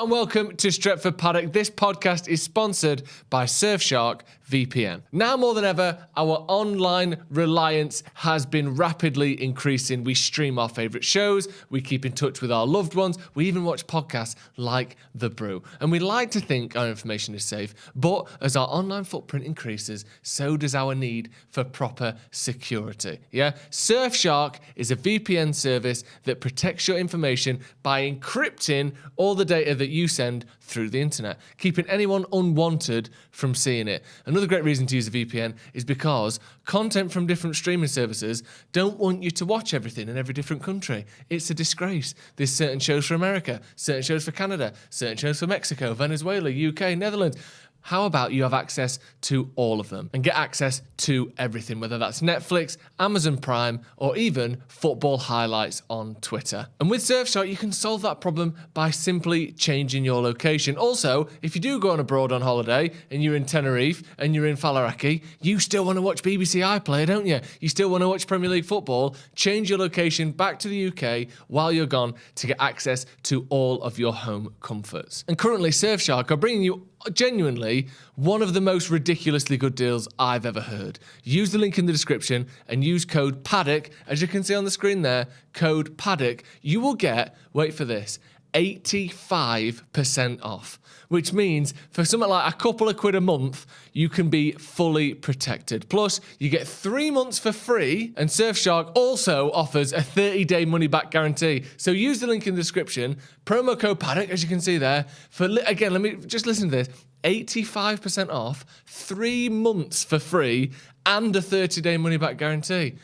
Hello and welcome to Stretford Paddock. This podcast is sponsored by Surfshark VPN. Now more than ever, our online reliance has been rapidly increasing. We stream our favourite shows, we keep in touch with our loved ones, we even watch podcasts like The Brew. And we like to think our information is safe, but as our online footprint increases, so does our need for proper security. Yeah? Surfshark is a VPN service that protects your information by encrypting all the data that you send through the internet, keeping anyone unwanted from seeing it. Another great reason to use a VPN is because content from different streaming services don't want you to watch everything in every different country. It's a disgrace. There's certain shows for America, certain shows for Canada, certain shows for Mexico, Venezuela, UK, Netherlands. How about you have access to all of them and get access to everything, whether that's Netflix, Amazon Prime, or even football highlights on Twitter. And with Surfshark, you can solve that problem by simply changing your location. Also, if you do go on abroad on holiday and you're in Tenerife and you're in Faliraki, you still want to watch BBC iPlayer, don't you? You still want to watch Premier League football. Change your location back to the UK while you're gone to get access to all of your home comforts. And currently, Surfshark are bringing you genuinely one of the most ridiculously good deals I've ever heard. Use the link in the description and use code Paddock, as you can see on the screen there, code Paddock. You will get, wait for this, 85% off, which means for something like a couple of quid a month, you can be fully protected. Plus, you get 3 months for free, and Surfshark also offers a 30-day money-back guarantee. So use the link in the description, promo code Paddock, as you can see there, for, again, let me just listen to this, 85% off, 3 months for free, and a 30-day money-back guarantee.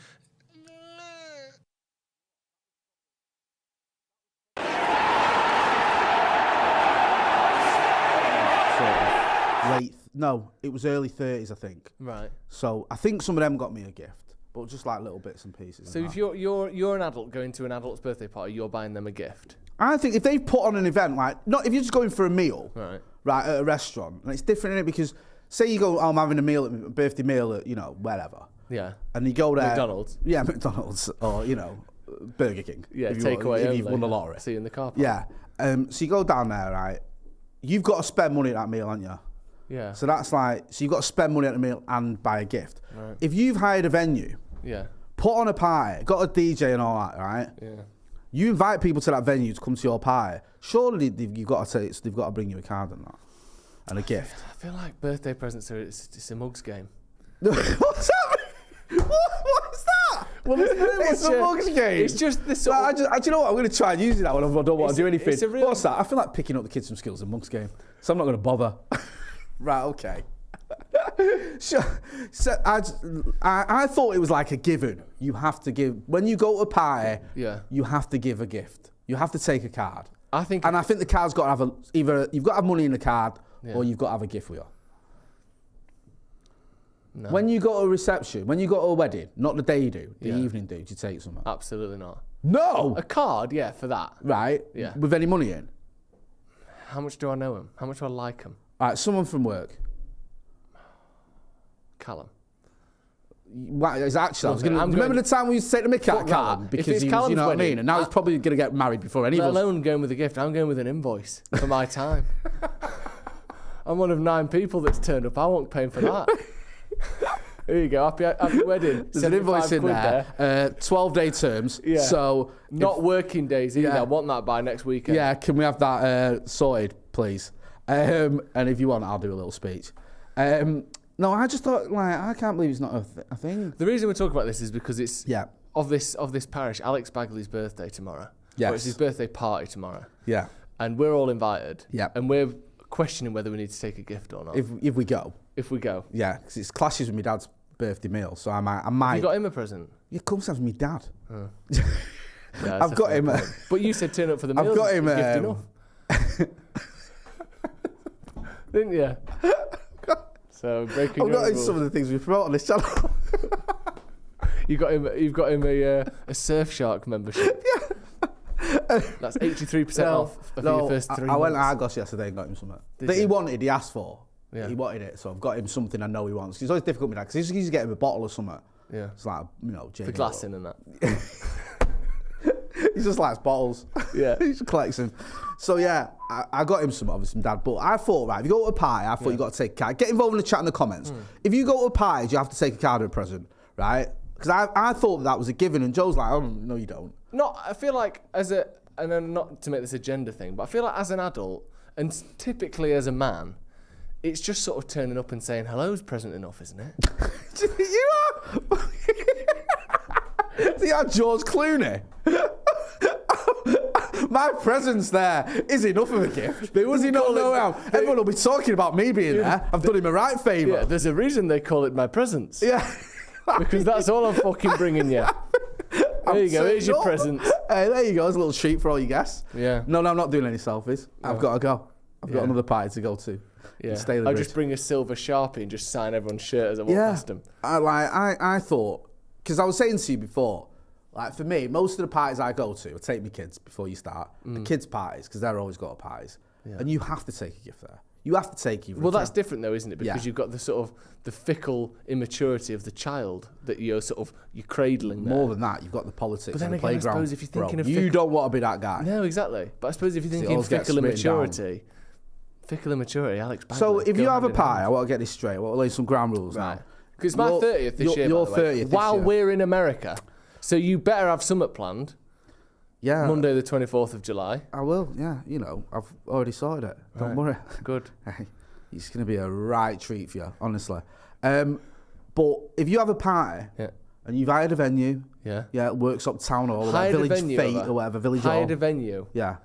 No, it was early 30s, I think. Right. So I think some of them got me a gift, but just like little bits and pieces. So if you're an adult going to an adult's birthday party, you're buying them a gift. I think if they've put on an event, like, not if you're just going for a meal, right, at a restaurant, and it's different in it because say you go, oh, I'm having a birthday meal at, wherever. Yeah. And you go there. McDonald's. Yeah, McDonald's or, Burger King. Yeah, takeaway if you've won the lottery. See you in the car park. Yeah. So you go down there, right? You've got to spend money at that meal, haven't you? Yeah. So that's like, so you've got to spend money at the meal and buy a gift. Right. If you've hired a venue, put on a party, got a DJ and all that, right? Yeah. You invite people to that venue to come to your party. Surely they've got to bring you a card and that, and a gift. I feel like birthday presents are it's a mugs game. What's that? What is that? Well, it's a mugs game. It's just this. Do you know what? I'm going to try and use that when I don't want to do anything. It's a real... What's that? I feel like picking up the kids some skills in mugs game, so I'm not going to bother. Right, okay. So I thought it was like a given. You have to give when you go to a party. Yeah. You have to give a gift. You have to take a card. I think the card's got to have either you've got to have money in the card or you've got to have a gift with you. No. When you go to a reception, when you go to a wedding, not the day you do, the evening do you take something? Absolutely not. No. A card, yeah, for that. Right. Yeah. With any money in. How much do I know him? How much do I like him? All right, someone from work. Callum. What, is actually, remember the time we used to take the mick out of Callum? Because he was, you know what I mean? And now he's probably going to get married before any of us. Let alone going with a gift. I'm going with an invoice for my time. I'm one of 9 people that's turned up. I won't pay for that. Here you go. Happy wedding. There's an invoice in there. 12-day terms. Yeah. So not working days either. I want that by next weekend. Yeah. Can we have that sorted, please? And if you want, I'll do a little speech. No, I just thought, I can't believe it's not a thing. The reason we're talking about this is because it's of this parish, Alex Bagley's birthday tomorrow. Yes. Or it's his birthday party tomorrow. Yeah. And we're all invited. Yeah. And we're questioning whether we need to take a gift or not. If we go. If we go. Yeah, because it clashes with my dad's birthday meal, so I might. Have you got him a present? Yeah, comes with my dad. Oh. I've got him. But you said turn up for the meal. I've got him. Gift enough. Didn't you? So breaking. I've got him some of the things we promote on this channel. You've got him a Surfshark membership. Yeah. That's 83% off for your first 3 months. I went to Argos yesterday and got him something that he wanted. He asked for. Yeah. He wanted it, so I've got him something I know he wants. It's always difficult with that because he's getting him a bottle or something. Yeah. It's like, the glass in and that. He just likes bottles. Yeah. He just collects them. So yeah, I got him some, obviously, Dad. But I thought, right, if you go to a party, I thought you got to take a card. Get involved in the chat in the comments. If you go to a party, you have to take a card or a present, right? Because I thought that was a given, and Joe's like, oh, no, you don't. I feel like and then not to make this a gender thing, but I feel like as an adult, and typically as a man, it's just sort of turning up and saying hello's present enough, isn't it? You are. See how George Clooney? My presence there is enough of a gift. Does he not know how? Everyone will be talking about me being there. I've done him a right favour. Yeah, there's a reason they call it my presence. Yeah. Because that's all I'm fucking bringing you. There you go, here's your present. Hey, there you go, there's a little treat for all you guests. Yeah. No, I'm not doing any selfies. I've got to go. I've got another party to go to. Yeah. Stay I'll just bring a silver Sharpie and just sign everyone's shirt as I walk past them. I thought, because I was saying to you before, like for me, most of the parties I go to, I take my kids before you start, the kids' parties, because they're always got parties, and you have to take a gift there. You have to take your. Well, that's different though, isn't it? Because you've got the sort of the fickle immaturity of the child that you're cradling there. More than that, you've got the politics But then and the again, playground. I suppose if you're thinking of you don't want to be that guy. No, exactly. But I suppose if you're thinking fickle immaturity, Alex Bagley. So if you have a pie, I want to get this straight. I want to lay some ground rules now. Because it's my 30th this year, Your by the way, 30th while we're in America. So you better have something planned. Yeah. Monday the 24th of July. I will, yeah. You know, I've already sorted it. Don't worry. Good. Hey, it's going to be a right treat for you, honestly. But if you have a party and you've hired a venue, it works up town hall, or Village Fate or whatever, Village Hall. Hired a venue. Yeah.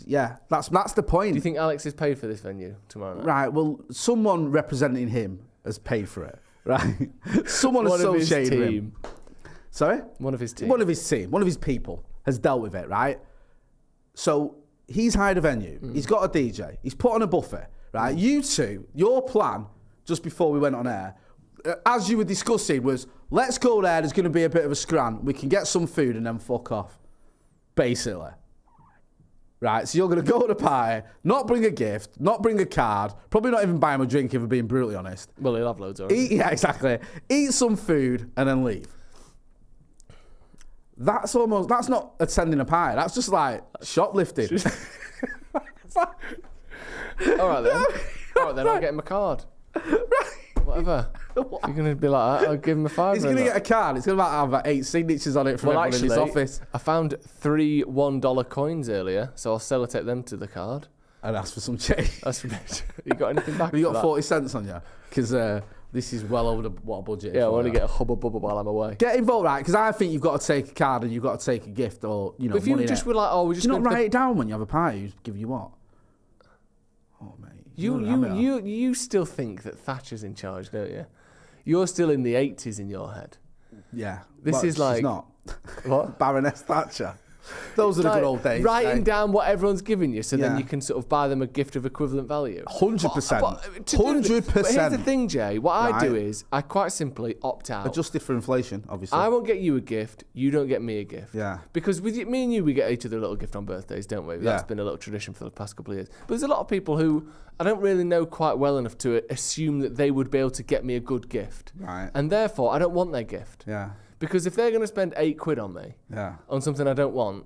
Yeah, that's the point. Do you think Alex is paid for this venue tomorrow night? Right, well, someone representing him has paid for it, right? Someone associated with him. Sorry? One of his team. One of his team, one of his people has dealt with it, right? So he's hired a venue. He's got a DJ. He's put on a buffet, right? You two, your plan, just before we went on air, as you were discussing, was let's go there. There's going to be a bit of a scran. We can get some food and then fuck off, basically. Right, so you're going to go to the party, not bring a gift, not bring a card, probably not even buy him a drink if we're being brutally honest. Well, he'll have loads already. Yeah, exactly. Eat some food and then leave. That's not attending a party. That's just like shoplifting. All right then, I'll get him a card. Whatever. You're going to be like that, I'll give him a $5. He's going to get a card. It's going to have like 8 signatures on it from everyone in his office. I found 3 $1 coins earlier, so I'll sellotape them to the card. And ask for some change. You got anything back? Have you got 40 cents on you? Because this is well over what budget. Yeah, I want to get a hubba bubba while I'm away. Get involved, right? Because I think you've got to take a card and you've got to take a gift or But if you just were like, oh, we're just going to write it down when you have a party. Who's give you what? Oh mate. You still think that Thatcher's in charge, don't you? You're still in the 80s in your head. Yeah. This is like... She's not. What? Baroness Thatcher. Those are the good old days. Writing down what everyone's giving you, so then you can sort of buy them a gift of equivalent value. 100%. 100%. But here's the thing, Jay. What I do is I quite simply opt out. Adjusted for inflation, obviously. I won't get you a gift. You don't get me a gift. Yeah. Because with me and you, we get each other a little gift on birthdays, don't we? That's been a little tradition for the past couple of years. But there's a lot of people who I don't really know quite well enough to assume that they would be able to get me a good gift. Right. And therefore, I don't want their gift. Yeah. Because if they're going to spend £8 on me, on something I don't want,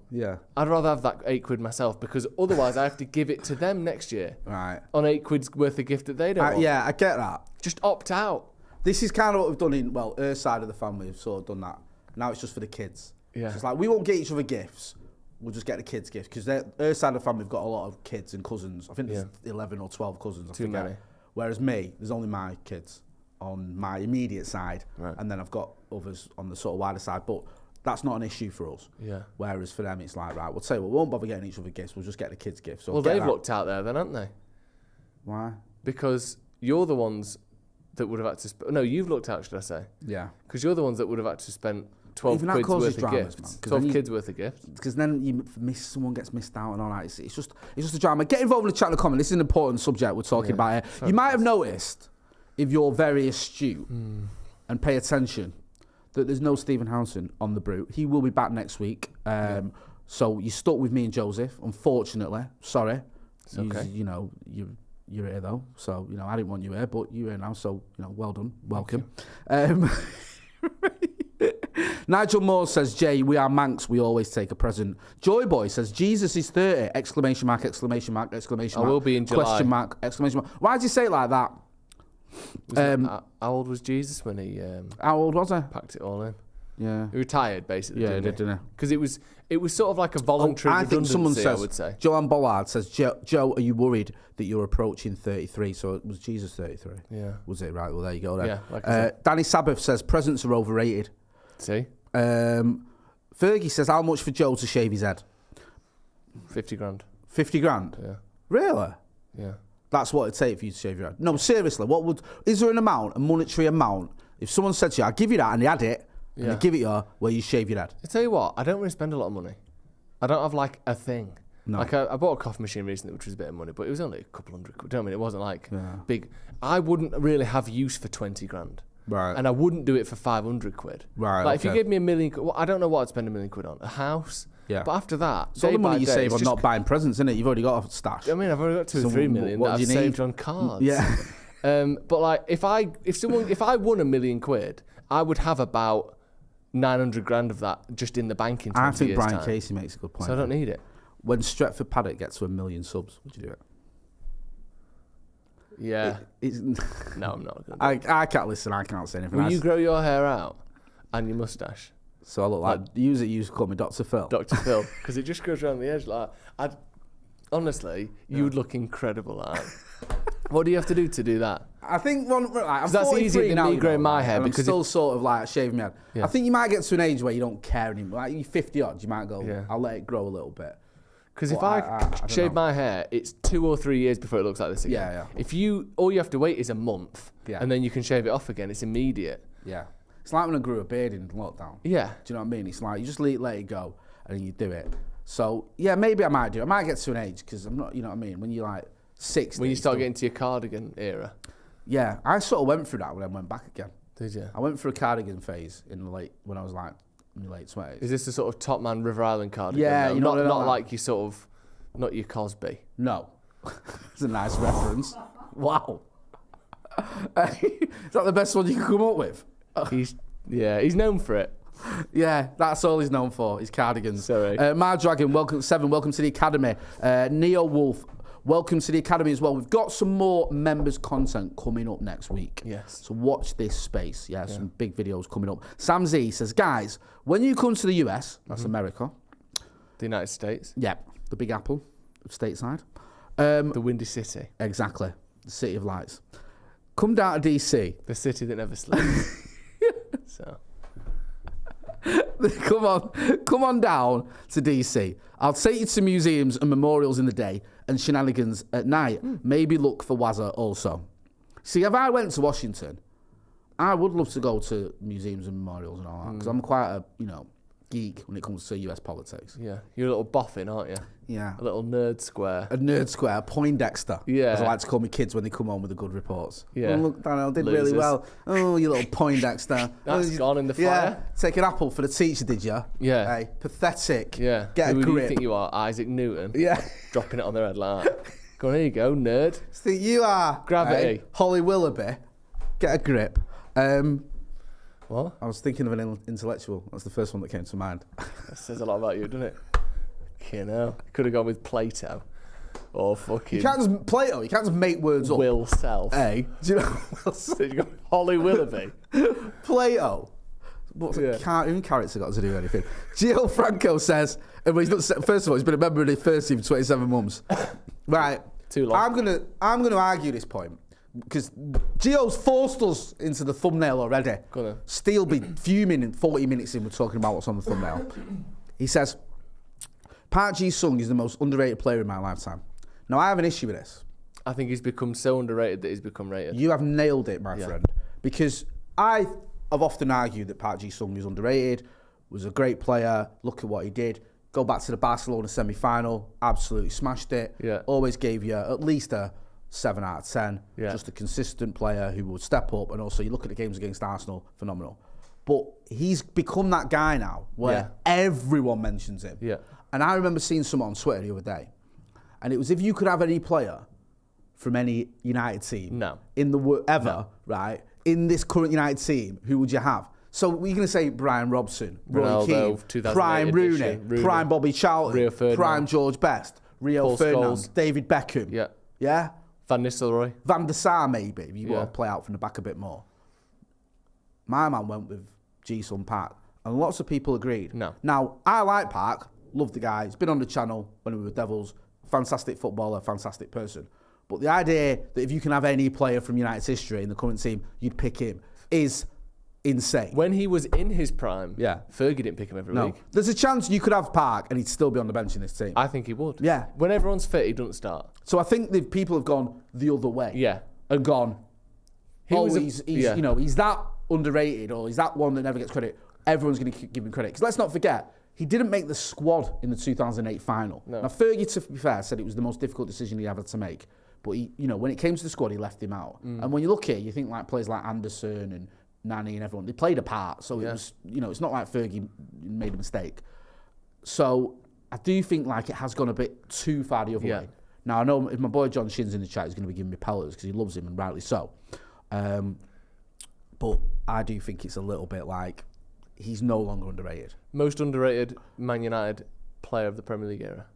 I'd rather have that £8 myself, because otherwise I have to give it to them next year. Right. On £8 worth of gift that they don't want. Yeah, I get that. Just opt out. This is kind of what we've done in, her side of the family have sort of done that. Now it's just for the kids. Yeah. So it's like, we won't get each other gifts. We'll just get the kids gifts. Because her side of the family have got a lot of kids and cousins. I think there's 11 or 12 cousins. Too many. Whereas me, there's only my kids on my immediate side, and then I've got others on the sort of wider side, but that's not an issue for us. Yeah. Whereas for them, it's like, right, we'll tell you what, we won't bother getting each other gifts, we'll just get the kids gifts. So well, they've looked out there then, haven't they? Why? Because you're the ones that would have had to... No, you've looked out, should I say? Yeah. Because you're the ones that would have had to spend 12 quid's worth of gifts. 12 kids worth of gifts. Because then you someone gets missed out and all that. It's just a drama. Get involved in the chat in the comment. This is an important subject we're talking about here. You might have noticed, if you're very astute and pay attention, that there's no Stephen Housen on the Brew. He will be back next week. So you're stuck with me and Joseph, unfortunately. Sorry. It's okay. You're here though. So, I didn't want you here, but you're here now. So, well done. Welcome. Nigel Moore says, Jay, we are Manx. We always take a present. Joy Boy says, Jesus is 30! Exclamation mark, exclamation mark, exclamation mark. I will be in July. Question mark, exclamation mark. Why did you say it like that? How old was Jesus when he How old was I? packed it all in? Yeah. He retired, basically, Yeah, he didn't did, didn't he? Because it was sort of like a voluntary I think someone redundancy, says, I would say. Joanne Bollard says, Joe, are you worried that you're approaching 33? So it was Jesus 33? Yeah. Was it? Right, well, there you go then. Yeah, like I said. Danny Sabbath says, presents are overrated. See? Fergie says, how much for Joe to shave his head? 50 grand. 50 grand? Yeah. Really? Yeah. That's what it'd take for you to shave your head. No, seriously, is there an amount, a monetary amount, if someone said to you, I'll give you that, and they had it, and they give it you, where you shave your head? I tell you what, I don't really spend a lot of money. I don't have like a thing. No. Like I bought a coffee machine recently, which was a bit of money, but it was only a couple hundred quid. Do you know what I mean? It wasn't like big. I wouldn't really have use for 20 grand. Right. And I wouldn't do it for 500 quid. Right. Like if you gave me $1 million, well, I don't know what I'd spend $1 million on. A house. Yeah. But after that, it's all the money you save on not buying presents, isn't it? You've already got a stash. I mean, I've already got 2 or 3 million that I've saved on cards. Yeah. But like, if I won $1 million quid, I would have about 900 grand of that just in the bank in 20 years' I think Brian time. Casey makes a good point. So I don't need it. When Stretford Paddock gets to 1 million subs, would you do it? Yeah. No, I'm not going to. I can't listen. I can't say anything. Will you grow your hair out and your mustache? So I look like you call me Dr. Phil. Dr. Phil, because it just goes around the edge. Like, honestly, you would look incredible at it. What do you have to do that? I think I'm that's 43 easier than now, me growing my hair, and because I'm still sort of like shaving my head. Yeah. I think you might get to an age where you don't care anymore. Like you're 50 odd, you might go, Yeah. I'll let it grow a little bit. Because if Well, I don't shave know. my hair, it's 2 or 3 years before it looks like this again. Yeah. If all you have to wait is a month, and then you can shave it off again. It's immediate. Yeah. It's like when I grew a beard in lockdown. Yeah. Do you know what I mean? It's like you just let it go and then you do it. So yeah, maybe I might do it. I might get to an age because I'm not, you know what I mean? When you're like 60. When you start getting to your cardigan era. Yeah, I sort of went through that when I went back again. Did you? I went through a cardigan phase when I was like in my late 20s. Is this the sort of Top Man River Island cardigan? Yeah, though? you know, not like your sort of, not your Cosby. No. It's a nice reference. Wow. Is that the best one you can come up with? He's known for it. Yeah, that's all he's known for, his cardigans. Sorry. Mardragon, welcome to the Academy. Neo Wolf, welcome to the Academy as well. We've got some more members content coming up next week. Yes. So watch this space. Yeah, some big videos coming up. Sam Z says, guys, when you come to the US, that's America. The United States. Yeah, the Big Apple, stateside. The Windy City. Exactly, the City of Lights. Come down to DC. The city that never sleeps. So. Come on down to DC. I'll take you to museums and memorials in the day and shenanigans at night. Maybe look for Wazza also. See, if I went to Washington, I would love to go to museums and memorials and all that because I'm quite a geek when it comes to US politics. Yeah, you're a little boffin, aren't you? Yeah. A little nerd square. A nerd square, a Poindexter. Yeah. As I like to call my kids when they come home with the good reports. Yeah. Oh, look, Daniel did Losers. really well. Oh, you little Poindexter. That's gone in the fire. Yeah. Take an apple for the teacher, did you? Yeah. Hey, pathetic. Yeah. Get Who a do you grip. think you are? Isaac Newton? Yeah. Dropping it on their head like that. Go on, here you go, nerd. So you are. Gravity. Hey, Holly Willoughby. Get a grip. What? I was thinking of an intellectual. That's the first one that came to mind. That says a lot about you, doesn't it? You know. Could have gone with Plato. Or fucking... You can't just Plato. You can't just make words up. Will Self. Hey, do you know? So you got Holly Willoughby. Plato. What's a cartoon character got to do anything? Gio Franco says, first of all, he's been a member of the first team for 27 months. Right. Too long. I'm gonna argue this point because Gio's forced us into the thumbnail already. Go on then. Steele be fuming in 40 minutes in. We're talking about what's on the thumbnail. He says, Park Ji-sung is the most underrated player in my lifetime. Now I have an issue with this. I think he's become so underrated that he's become rated. You have nailed it, my friend. Because I have often argued that Park Ji-sung is underrated, was a great player, look at what he did. Go back to the Barcelona semi-final, absolutely smashed it. Yeah. Always gave you at least a 7 out of 10. Yeah. Just a consistent player who would step up. And also, you look at the games against Arsenal, phenomenal. But he's become that guy now where everyone mentions him. Yeah. And I remember seeing someone on Twitter the other day. And it was, if you could have any player from any United team No. in the world ever, right? In this current United team, who would you have? So we're going to say Brian Robson, Roy Ronaldo, Keane, 2008 prime Rooney, prime Bobby Charlton, Rio Ferdinand, prime George Best, Rio Paul Ferdinand, Scholes. David Beckham. Yeah. Yeah? Van Nistelrooy. Van der Sar, maybe, if you Yeah. want to play out from the back a bit more. My man went with Ji-Sung Park, and lots of people agreed. No. Now, I like Park, love the guy. He's been on the channel when we were Devils. Fantastic footballer, fantastic person. But the idea that if you can have any player from United's history in the current team, you'd pick him is insane. When he was in his prime, Yeah. Fergie didn't pick him every No. week. There's a chance you could have Park and he'd still be on the bench in this team. I think he would. Yeah. When everyone's fit, he doesn't start. So I think the people have gone the other way. Yeah. And gone, he's yeah. you know, he's that underrated or he's that one that never gets credit. Everyone's going to give him credit. Because let's not forget, he didn't make the squad in the 2008 final. No. Now, Fergie, to be fair, said it was the most difficult decision he ever had to make. But, he, you know, when it came to the squad, he left him out. And when you look here, you think like players like Anderson and Nani and everyone, they played a part. So it was, you know, it's not like Fergie made a mistake. So I do think like it has gone a bit too far the other way. Now, I know if my boy John Shin's in the chat, he's going to be giving me pellets because he loves him and rightly so. But I do think it's a little bit like he's no longer underrated. Most underrated Man United player of the Premier League era.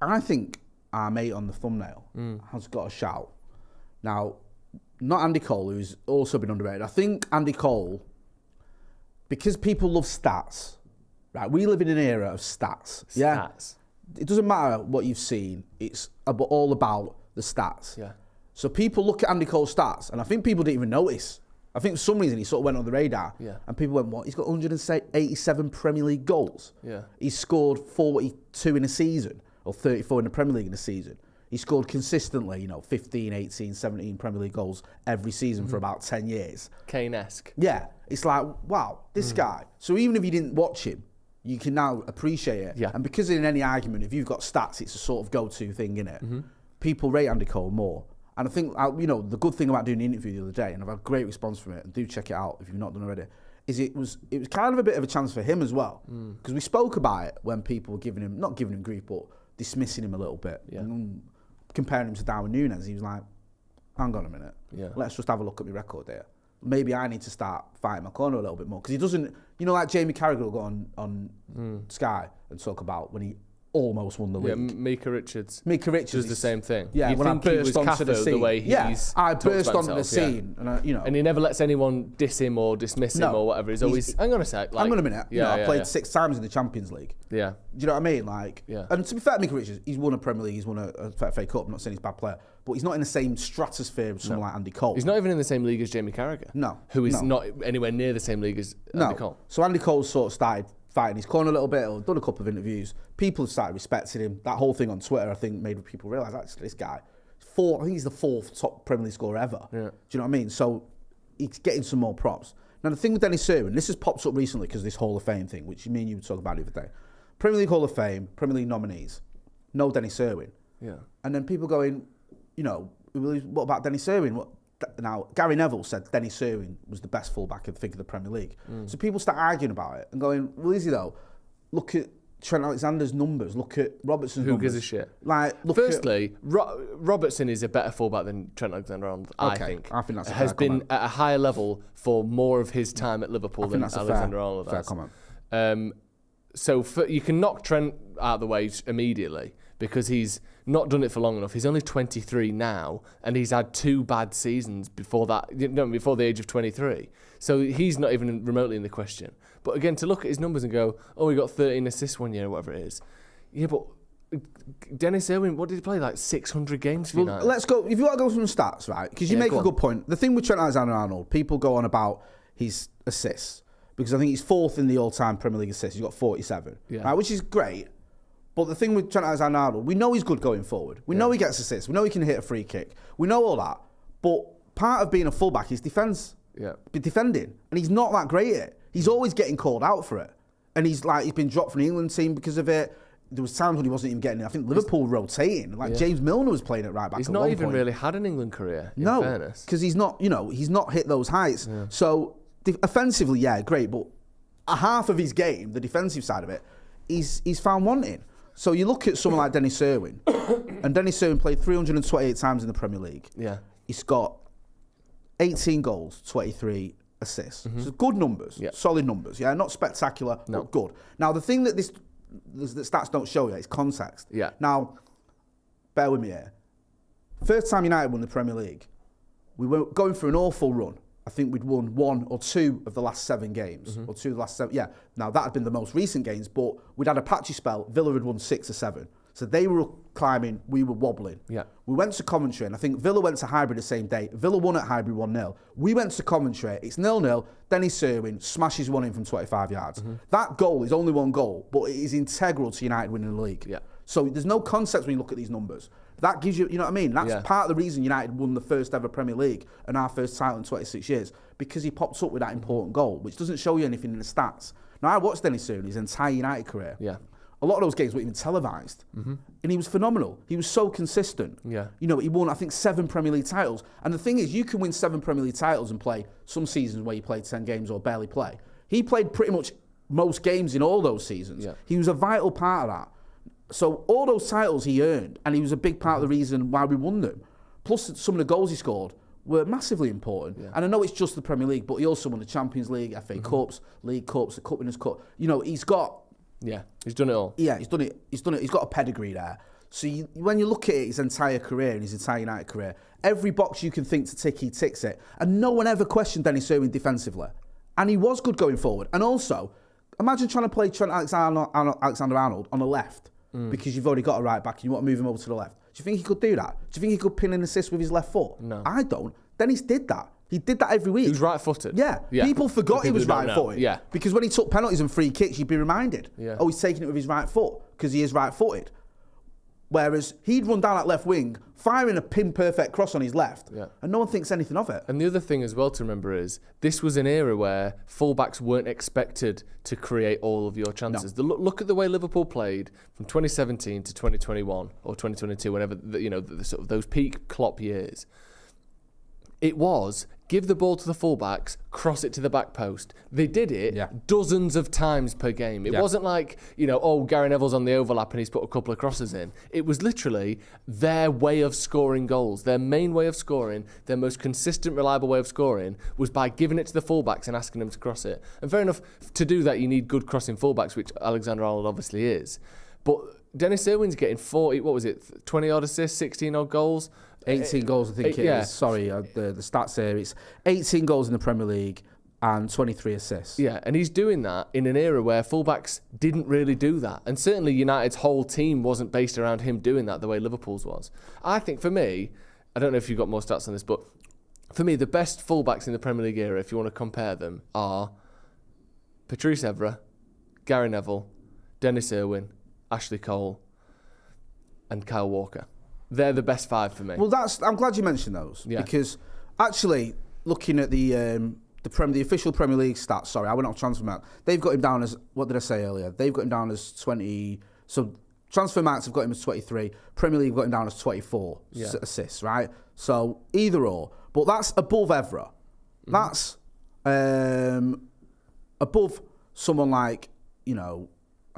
I think our mate on the thumbnail has got a shout. Now, not Andy Cole, who's also been underrated. I think Andy Cole, because people love stats, right? We live in an era of stats. Yeah. Stats. It doesn't matter what you've seen. It's all about the stats. Yeah. So people look at Andy Cole's stats, and I think people didn't even notice. I think for some reason he sort of went on the radar. Yeah. And people went, what? He's got 187 Premier League goals. Yeah. He's scored 42 in a season, or 34 in the Premier League in a season. He scored consistently, you know, 15, 18, 17 Premier League goals every season for about 10 years. Kane-esque. Yeah. It's like, wow, this guy. So even if you didn't watch him, you can now appreciate it. Yeah. And because in any argument, if you've got stats, it's a sort of go-to thing, innit? People rate Andy Cole more. And I think, you know, the good thing about doing the interview the other day, and I've had a great response from it, and do check it out if you've not done already, is it was kind of a bit of a chance for him as well. Because we spoke about it when people were giving him, not giving him grief, but dismissing him a little bit. Yeah. And comparing him to Darwin Núñez, he was like, hang on a minute. Yeah. Let's just have a look at my record there. Maybe I need to start fighting my corner a little bit more. Because he doesn't, you know, like Jamie Carragher will go on Sky and talk about when he almost won the Yeah, league. Mika Richards. Mika Richards does the same thing. Yeah, you when I think he burst was onto the Cafu scene. the way I talks burst about onto the himself, scene, and you know, and he never lets anyone diss him or dismiss him No. or whatever. He's always, hang on a sec. Like, hang on a minute. Yeah, I played 6 times in the Champions League. Yeah. Do you know what I mean? Like, Yeah. And to be fair, Mika Richards, he's won a Premier League, he's won a FA Cup. I'm not saying he's a bad player, but he's not in the same stratosphere as someone like Andy Cole. He's not even in the same league as Jamie Carragher. No. Who is No. not anywhere near the same league as Andy Cole. So Andy Cole sort of started fighting his corner a little bit, or done a couple of interviews. People have started respecting him. That whole thing on Twitter, I think, made people realise, actually, this guy, I think he's the 4th top Premier League scorer ever. Yeah. Do you know what I mean? So he's getting some more props. Now, the thing with Dennis Irwin, this has popped up recently because this Hall of Fame thing, which me and you were talking about the other day. Premier League Hall of Fame, Premier League nominees, no Dennis Irwin. Yeah. And then people going, you know, what about Dennis Irwin? Now, Gary Neville said Dennis Irwin was the best fullback of the Premier League. So people start arguing about it and going, well, is he though? Look at Trent Alexander's numbers. Look at Robertson's numbers. Who gives a shit? Like, Firstly, Robertson is a better fullback than Trent Alexander-Arnold, I think. I think that's a has fair been comment. at a higher level for more of his time at Liverpool than Alexander-Arnold fair has. comment. So you can knock Trent out of the way immediately because he's not done it for long enough. He's only 23 now, and he's had 2 bad seasons before that, before the age of 23. So he's not even remotely in the question. But again, to look at his numbers and go, oh, he got 13 assists one year, or whatever it is. Yeah, but Dennis Irwin, what did he play? Like 600 games for United? Let's go. If you want to go from stats, right? Because you make a good point. The thing with Trent Alexander-Arnold, people go on about his assists because I think he's 4th in the all-time Premier League assists. He's got 47, right? Which is great. But the thing with Trent Alexander-Arnold, we know he's good going forward. We know he gets assists. We know he can hit a free kick. We know all that. But part of being a fullback is defence. Yeah. Defending. And he's not that great at it. He's always getting called out for it. And he's been dropped from the England team because of it. There was times when he wasn't even getting it. I think Liverpool rotating. Like James Milner was playing it right back. He's at not one even point. really had an England career, in No, fairness. because he's not, he's not hit those heights. Yeah. So offensively, yeah, great. But a half of his game, the defensive side of it, he's found wanting. So you look at someone like Dennis Irwin, and Dennis Irwin played 328 times in the Premier League. Yeah. He's got 18 goals, 23 assists. So good numbers, solid numbers. Yeah, not spectacular, but good. Now, the thing that the stats don't show you is context. Yeah. Now, bear with me here. First time United won the Premier League, we were going through an awful run. I think we'd won 1 or 2 of the last 7 games, or 2 of the last 7. Yeah. Now, that had been the most recent games, but we'd had a patchy spell. Villa had won 6 or 7. So they were climbing, we were wobbling. Yeah. We went to Coventry, and I think Villa went to Highbury the same day. Villa won at Highbury 1-0. We went to Coventry, it's 0-0. Dennis Irwin smashes one in from 25 yards. That goal is only one goal, but it is integral to United winning the league. Yeah. So there's no concept when you look at these numbers. That gives you, you know what I mean? That's part of the reason United won the first ever Premier League and our first title in 26 years, because he popped up with that important goal, which doesn't show you anything in the stats. Now, I watched Dennis Irwin his entire United career. Yeah. A lot of those games weren't even televised. And he was phenomenal. He was so consistent. Yeah. You know, he won, I think, 7 Premier League titles. And the thing is, you can win 7 Premier League titles and play some seasons where you played 10 games or barely play. He played pretty much most games in all those seasons. Yeah. He was a vital part of that. So all those titles he earned, and he was a big part of the reason why we won them. Plus, some of the goals he scored were massively important. Yeah. And I know it's just the Premier League, but he also won the Champions League, FA Cups, League Cups, the Cup Winners' Cup. You know, he's got... Yeah, he's done it all. Yeah, he's done it. He's got a pedigree there. So when you look at his entire career and his entire United career, every box you can think to tick, he ticks it. And no one ever questioned Dennis Irwin defensively. And he was good going forward. And also, imagine trying to play Trent Alexander-Arnold on the left because you've already got a right back and you want to move him over to the left. Do you think he could do that? Do you think he could pin an assist with his left foot? No. I don't. Dennis did that. He did that every week. He was right-footed. Yeah. People forgot he was right-footed. Yeah. Because when he took penalties and free kicks, you'd be reminded. Yeah. Oh, he's taking it with his right foot because he is right-footed. Whereas he'd run down that left wing, firing a pin-perfect cross on his left, and no one thinks anything of it. And the other thing as well to remember is this was an era where fullbacks weren't expected to create all of your chances. No. Look at the way Liverpool played from 2017 to 2021 or 2022, whenever sort of those peak Klopp years. It was give the ball to the fullbacks, cross it to the back post. They did it dozens of times per game. It wasn't like, Gary Neville's on the overlap and he's put a couple of crosses in. It was literally their way of scoring goals. Their main way of scoring, their most consistent, reliable way of scoring was by giving it to the fullbacks and asking them to cross it. And fair enough, to do that you need good crossing fullbacks, which Alexander-Arnold obviously is. But Dennis Irwin's getting 20-odd assists, 16-odd goals. 18 goals, I think it is. Sorry, the stats here. It's 18 goals in the Premier League and 23 assists. Yeah, and he's doing that in an era where fullbacks didn't really do that. And certainly United's whole team wasn't based around him doing that the way Liverpool's was. I think for me, I don't know if you've got more stats on this, but for me, the best fullbacks in the Premier League era, if you want to compare them, are Patrice Evra, Gary Neville, Dennis Irwin, Ashley Cole, and Kyle Walker. They're the best 5 for me. Well, I'm glad you mentioned those because actually looking at the official Premier League stats. Sorry, I went off Transfermarkt. They've got him down as, what did I say earlier? They've got him down as 20. So Transfermarkt have got him as 23. Premier League have got him down as 24 assists, right? So either or, but that's above Evra. That's above someone like I'm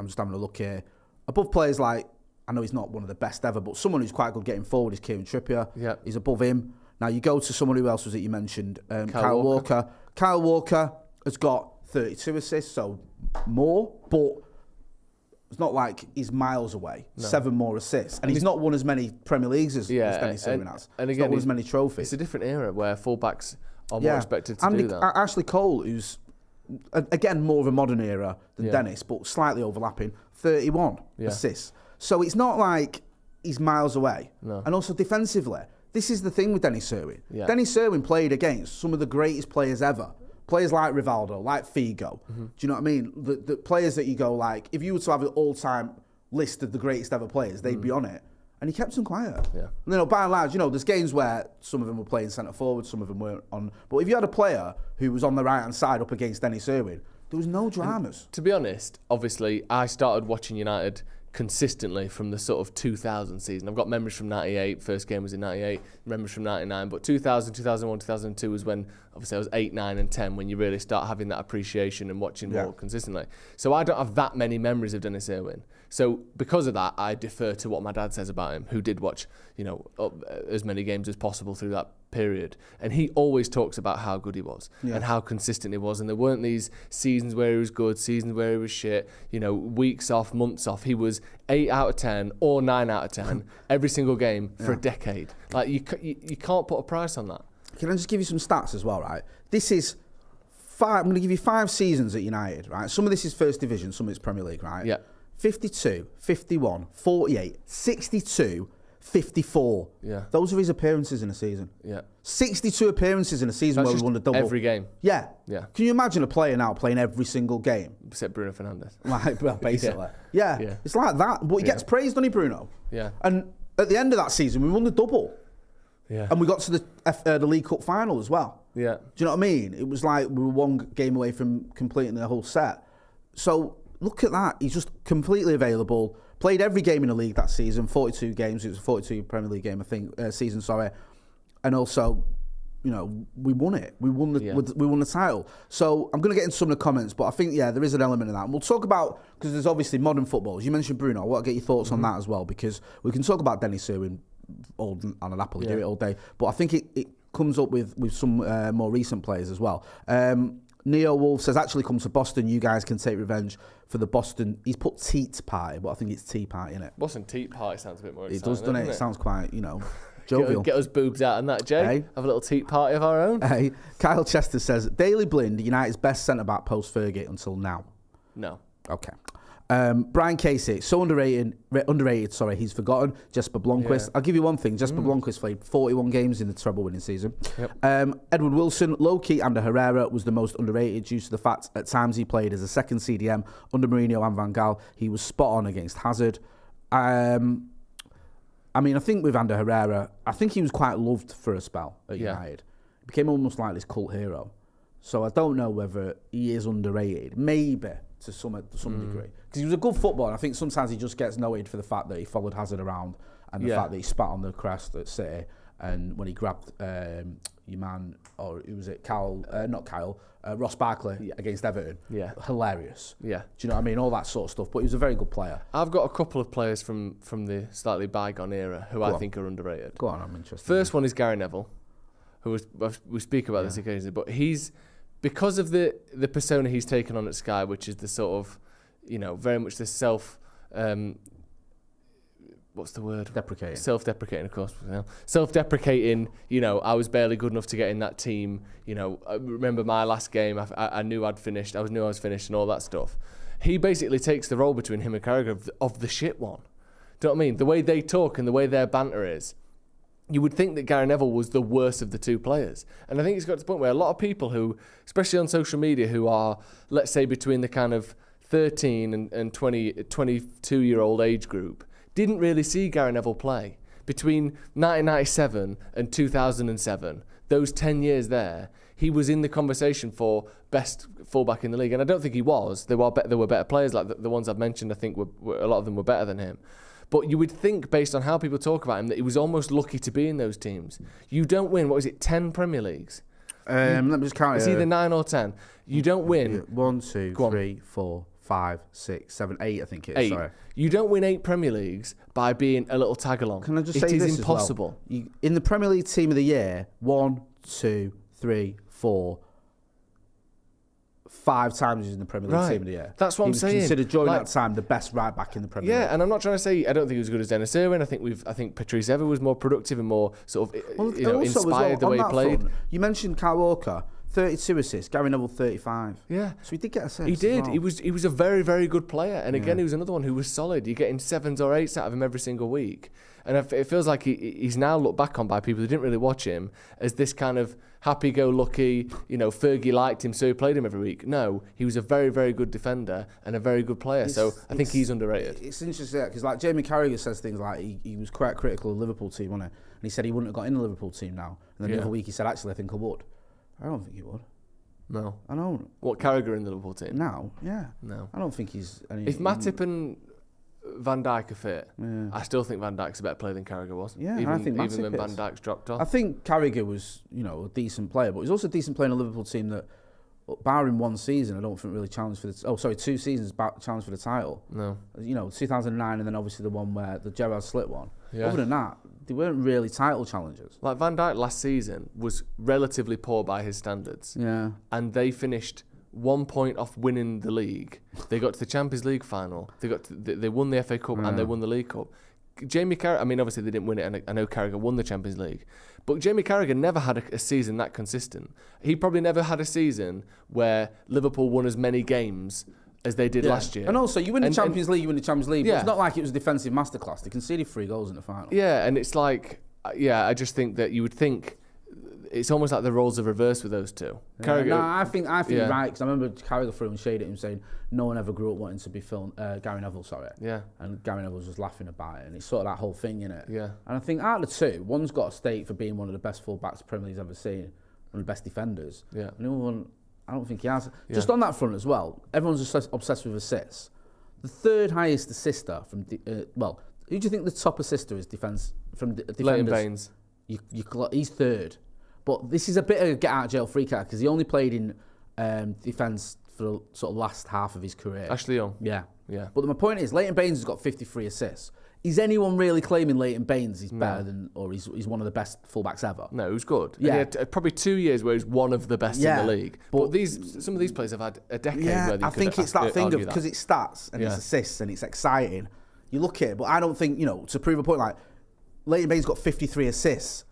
just having a look here. Above players like. I know he's not one of the best ever, but someone who's quite good getting forward is Kieran Trippier. Yeah. He's above him. Now you go to someone who else was it you mentioned? Kyle Walker. Kyle Walker has got 32 assists, so more, but it's not like he's miles away. No. 7 more assists. And he's not won as many Premier Leagues as Dennis Irwin has. And again, he's not won as many trophies. It's a different era where fullbacks are more expected to do that. Ashley Cole, who's, again, more of a modern era than Dennis, but slightly overlapping, 31 assists. So it's not like he's miles away. No. And also defensively, this is the thing with Dennis Irwin. Yeah. Dennis Irwin played against some of the greatest players ever. Players like Rivaldo, like Figo. Do you know what I mean? The players that you go like, if you were to have an all-time list of the greatest ever players, they'd be on it. And he kept them quiet. Yeah. And, by and large, there's games where some of them were playing centre forward, some of them weren't on. But if you had a player who was on the right-hand side up against Dennis Irwin, there was no dramas. And to be honest, obviously, I started watching United consistently from the sort of 2000 season. I've got memories from 98, first game was in 98, memories from 99, but 2000, 2001, 2002 was when obviously I was 8, 9 and 10 when you really start having that appreciation and watching more consistently. So I don't have that many memories of Dennis Irwin. So because of that, I defer to what my dad says about him, who did watch, as many games as possible through that period. And he always talks about how good he was and how consistent he was. And there weren't these seasons where he was good, seasons where he was shit, weeks off, months off. He was 8 out of 10 or 9 out of 10 every single game for a decade. Like you can't put a price on that. Can I just give you some stats as well, right? This is 5, I'm going to give you 5 seasons at United, right? Some of this is First Division, some of it's Premier League, right? Yeah. 52, 51, 48, 62, 54. Yeah. Those are his appearances in a season. Yeah. 62 appearances in a season where we won a double. Every game. Yeah. Yeah. Can you imagine a player now playing every single game? Except Bruno Fernandes. Like, well, basically. Yeah. It's like that. But he gets praised, doesn't he, Bruno? Yeah. And at the end of that season, we won the double. Yeah. And we got to the League Cup final as well. Yeah. Do you know what I mean? It was like we were one game away from completing the whole set. So look at that. He's just completely available. Played every game in the league that season, 42 games. It was a 42 Premier League game, I think, season, sorry. And also, we won it. We won the title. So I'm going to get into some of the comments, but I think, there is an element of that. And we'll talk about, because there's obviously modern football. As you mentioned Bruno, I want to get your thoughts on that as well, because we can talk about Dennis Irwin and I'll happily do it all day. But I think it comes up with some more recent players as well. Neo Wolf says, actually come to Boston. You guys can take revenge for the Boston. He's put Teat Party, but I think it's Tea Party, innit? Boston Tea Party sounds a bit more exciting. It does, doesn't it? It sounds quite, jovial. Get us boobs out and that, Jay. Hey. Have a little tea party of our own. Hey. Kyle Chester says, Daley Blind, United's best centre-back post-Fergie until now. No. Okay. Brian Casey, so underrated, he's forgotten. Jesper Blomqvist. Yeah. I'll give you one thing. Jesper Blomqvist played 41 games in the treble winning season. Yep. Edward Wilson, low-key under Herrera was the most underrated due to the fact at times he played as a second CDM under Mourinho and Van Gaal. He was spot on against Hazard. I think with Ander Herrera, I think he was quite loved for a spell at United. He became almost like this cult hero. So I don't know whether he is underrated. Maybe to some degree. Because he was a good footballer. I think sometimes he just gets noted for the fact that he followed Hazard around and the fact that he spat on the crest at City and when he grabbed your man, or who was it, Ross Barkley against Everton. Yeah. Hilarious. Yeah. Do you know what I mean? All that sort of stuff. But he was a very good player. I've got a couple of players from the slightly bygone era who I think are underrated. Go on, I'm interested. First one is Gary Neville, who we speak about this occasionally, but he's, because of the persona he's taken on at Sky, which is the sort of, very much the what's the word? Deprecating. Self-deprecating, of course. Self-deprecating, I was barely good enough to get in that team. I remember my last game, I knew I'd finished, I knew I was finished and all that stuff. He basically takes the role between him and Carragher of the shit one. Do you know what I mean? The way they talk and the way their banter is. You would think that Gary Neville was the worst of the two players. And I think it's got to the point where a lot of people who, especially on social media, who are, let's say, between the kind of 13 and 22-year-old age group, didn't really see Gary Neville play. Between 1997 and 2007, those 10 years there, he was in the conversation for best fullback in the league. And I don't think he was. There were better players, like the ones I've mentioned, I think were a lot of them were better than him. But you would think, based on how people talk about him, that he was almost lucky to be in those teams. You don't win, 10 Premier Leagues? Let me just count it. It's either 9 or 10. You don't win. 1, 2, 3, 4, 5, 6, 7, 8, I think it is. 8. Sorry. You don't win 8 Premier Leagues by being a little tag-along. Can I just say this is impossible. As well? In the Premier League Team of the Year, 1, 2, 3, 4, 5 times he's in the Premier League Team of the Year. That's what I'm saying. He was considered during that time the best right back in the Premier League. Yeah, and I'm not trying to say I don't think he was as good as Dennis Irwin. I think Patrice Evra was more productive and more sort of inspired the way he played. Front, you mentioned Kyle Walker, 32 assists. Gary Neville 35. Yeah, so he did get assists. He did. Well. He was a very, very good player. And again, he was another one who was solid. You're getting 7s or 8s out of him every single week. And it feels like he's now looked back on by people who didn't really watch him as this kind of happy-go-lucky, Fergie liked him, so he played him every week. No, he was a very, very good defender and a very good player. So I think he's underrated. It's interesting because like Jamie Carragher says things like he was quite critical of the Liverpool team, wasn't he? And he said he wouldn't have got in the Liverpool team now. And then the other week he said, actually, I think I would. I don't think he would. No. I don't. What, Carragher in the Liverpool team? Now, yeah. No. I don't think he's... If Matip and Van Dijk a fit, I still think Van Dijk's a better player than Carragher was. Yeah, even, I think even when Van Dijk's dropped off. I think Carragher was, a decent player, but he's also a decent player in a Liverpool team that, barring one season, I don't think really challenged for the... 2 seasons challenged for the title. No. 2009 and then obviously the one where the Gerrard Slit one. Yeah. Other than that, they weren't really title challengers. Like Van Dijk last season was relatively poor by his standards. Yeah. And they finished 1 point off winning the league. They got to the Champions League final. They won the FA Cup and they won the League Cup. Jamie Carragher, I mean, obviously they didn't win it, and I know Carragher won the Champions League, but Jamie Carragher never had a season that consistent. He probably never had a season where Liverpool won as many games as they did last year. And also, you win the Champions League, but it's not like it was a defensive masterclass. They conceded 3 goals in the final. Yeah, and it's like, I just think that you would think it's almost like the roles are reversed with those two. Yeah, no, I think right, because I remember Carragher threw and shade at him saying no one ever grew up wanting to be Gary Neville, sorry. Yeah. And Gary Neville was just laughing about it, and it's sort of that whole thing, innit? Yeah. And I think out of the two, one's got a stake for being one of the best full-backs the Premier League's ever seen, one of the best defenders. Yeah. And the other one, I don't think he has. Yeah. Just on that front as well, everyone's obsessed with assists. The third highest assister from, who do you think the top assister is defenders? Leighton Baines. He's third. But this is a bit of a get-out-of-jail-free card because he only played in defence for the sort of last half of his career. Ashley Young. Yeah. Yeah. But my point is, Leighton Baines has got 53 assists. Is anyone really claiming Leighton Baines is better than, or he's one of the best fullbacks ever? No, he was good. Yeah. He had probably 2 years where he was one of the best in the league. But some of these players have had a decade where they I think it's that thing of, because it's stats and it's assists and it's exciting. You look at it, but I don't think, to prove a point, like, Leighton Baines got 53 assists.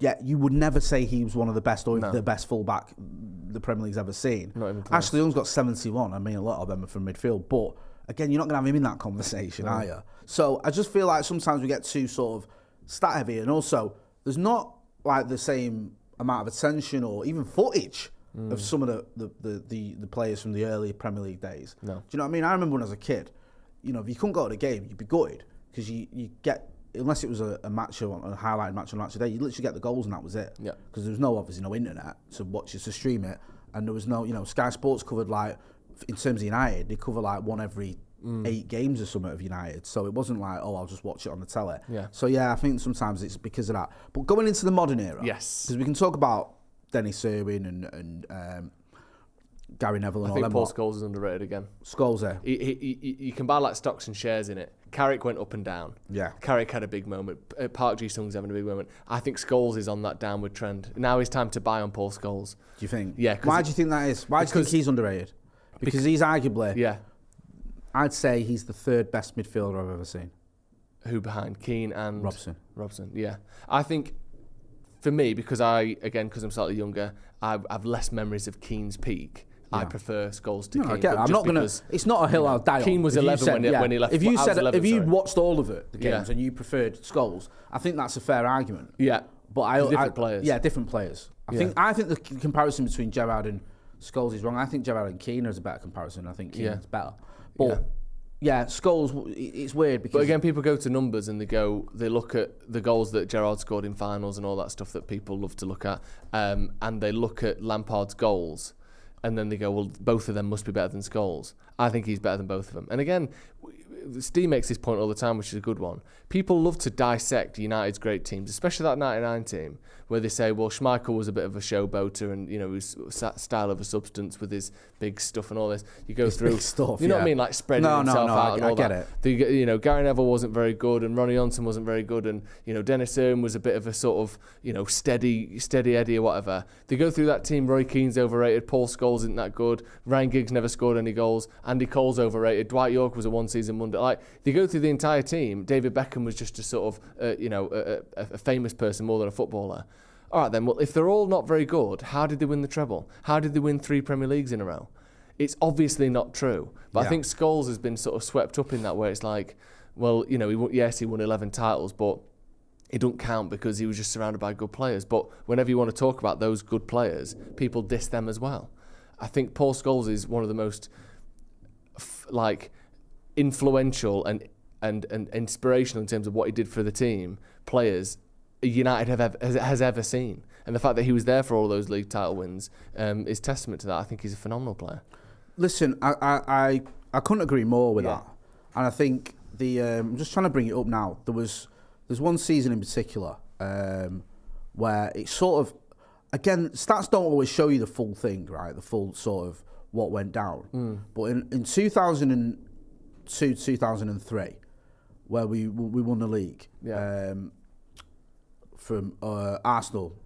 Yeah, you would never say he was one of the best or the best fullback the Premier League's ever seen. Not even close. Ashley Young's got 71. I mean, a lot of them are from midfield. But, again, you're not going to have him in that conversation, are you? So I just feel like sometimes we get too sort of stat heavy. And also, there's not like the same amount of attention or even footage of some of the players from the early Premier League days. No. Do you know what I mean? I remember when I was a kid, if you couldn't go to the game, you'd be gutted because you get... Unless it was a match, a highlighted match on match of the day, you literally get the goals and that was it. Yeah. Because there was obviously no internet to watch it, to stream it, and there was no, Sky Sports covered like, in terms of United, they cover like one every 8 games or something of United. So it wasn't like, I'll just watch it on the telly. Yeah. So I think sometimes it's because of that. But going into the modern era, yes, because we can talk about Dennis Irwin and Gary Neville and I all think them. Paul Scholes is underrated again. Scholes there. You can buy like stocks and shares in it. Carrick went up and down. Yeah. Carrick had a big moment. Park Ji-sung's having a big moment. I think Scholes is on that downward trend. Now it's time to buy on Paul Scholes. Do you think? Yeah. Why do you think that is? Why do you think he's underrated? Because he's arguably... Yeah. I'd say he's the 3rd best midfielder I've ever seen. Who behind? Keane and... Robson, yeah. I think, for me, because I'm slightly younger, I've less memories of Keane's peak. Yeah. I prefer Scholes to Keane. I get it. I'm not going to... It's not a hill I'll die on. Keane was 11 when he left. If you watched all of it, the games, and you preferred Scholes, I think that's a fair argument. Yeah. But different players. Yeah, different players. I think the comparison between Gerrard and Scholes is wrong. I think Gerrard and Keane is a better comparison. I think Keane's better. But... Yeah, Scholes, it's weird because... But again, people go to numbers and they look at the goals that Gerrard scored in finals and all that stuff that people love to look at, and they look at Lampard's goals, and then they go, well, both of them must be better than Scholes. I think he's better than both of them. And again, Steve makes this point all the time, which is a good one. People love to dissect United's great teams, especially that 99 team, where they say, well, Schmeichel was a bit of a showboater and, his style of a substance with his big stuff and all this. You go through, big stuff, you know what I mean, like spreading himself out and all that. I get it. Gary Neville wasn't very good and Ronnie Johnson wasn't very good and, Dennis Irwin was a bit of a sort of, steady Eddie or whatever. They go through that team, Roy Keane's overrated, Paul Scholes isn't that good, Ryan Giggs never scored any goals, Andy Cole's overrated, Dwight York was a one-season wonder. Like, they go through the entire team, David Beckham was just a sort of, a famous person more than a footballer. All right then, well, if they're all not very good, how did they win the treble? How did they win 3 Premier Leagues in a row? It's obviously not true. But I think Scholes has been sort of swept up in that where it's like, well, he won 11 titles, but it don't count because he was just surrounded by good players. But whenever you want to talk about those good players, people diss them as well. I think Paul Scholes is one of the most influential and inspirational in terms of what he did for the team, players United has ever seen. And the fact that he was there for all those league title wins is testament to that. I think he's a phenomenal player. Listen, I couldn't agree more with that. And I think I'm just trying to bring it up now. There's one season in particular where it's sort of, again, stats don't always show you the full thing, right? The full sort of what went down. But in 2002, 2003, where we won the league from Arsenal,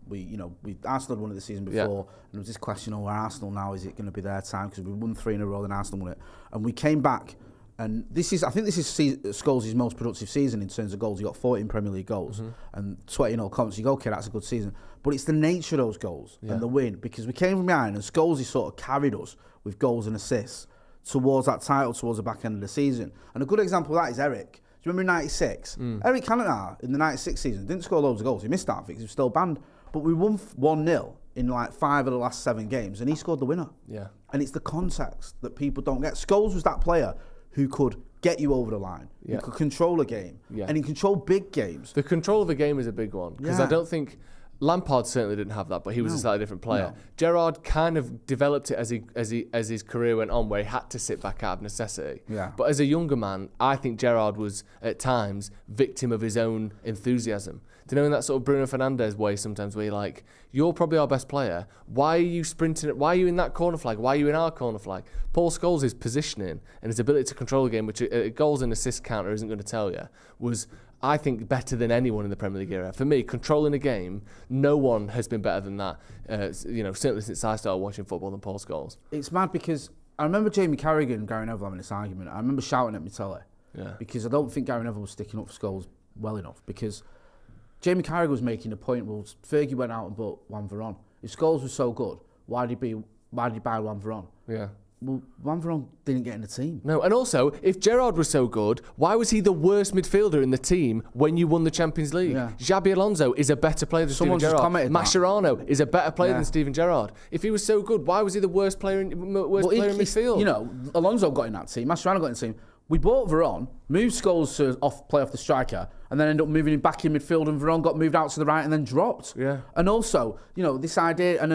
Arsenal had won it the season before, and there was this question: where Arsenal now? Is it going to be their time? Because we won 3 in a row, and Arsenal won it, and we came back. And I think this is Scholes' most productive season in terms of goals. He got 14 Premier League goals and 20 in all comps. You go, okay, that's a good season. But it's the nature of those goals and the win, because we came from behind and Scholes sort of carried us with goals and assists towards that title, towards the back end of the season. And a good example of that is Eric. Do you remember in '96? Eric Cantona in the '96 season didn't score loads of goals. He missed out because he was still banned. But we won 1-0 in like 5 of the last 7 games, and he scored the winner. Yeah. And it's the context that people don't get. Scholes was that player who could get you over the line, who could control a game, and he controlled big games. The control of a game is a big one, because I don't think Lampard certainly didn't have that, but he was a slightly different player. No. Gerrard kind of developed it as his career went on, where he had to sit back out of necessity. Yeah. But as a younger man, I think Gerrard was at times victim of his own enthusiasm. Do you know, in that sort of Bruno Fernandes way sometimes, where you're like, you're probably our best player. Why are you sprinting? Why are you in that corner flag? Why are you in our corner flag? Paul Scholes' positioning and his ability to control the game, which a goals and assist counter isn't going to tell you, was, I think, better than anyone in the Premier League era. For me, controlling a game, no one has been better than that. Certainly since I started watching football, than Paul Scholes. It's mad because I remember Jamie Carragher and Gary Neville having this argument. I remember shouting at my telly because I don't think Gary Neville was sticking up for Scholes well enough, because Jamie Carragher was making a point. Well, Fergie went out and bought Juan Varane. If Scholes was so good, why did he buy Juan Varane? Yeah. Well, Juan Varane didn't get in the team. No, and also, if Gerrard was so good, why was he the worst midfielder in the team when you won the Champions League? Yeah. Xabi Alonso is a better player than Steven Gerrard. Mascherano is a better player than Steven Gerrard. If he was so good, why was he the worst player in midfield? Alonso got in that team. Mascherano got in the team. We bought Varane, moved Scholes to play off the striker, and then ended up moving him back in midfield, and Varane got moved out to the right and then dropped. Yeah. And also, this idea, and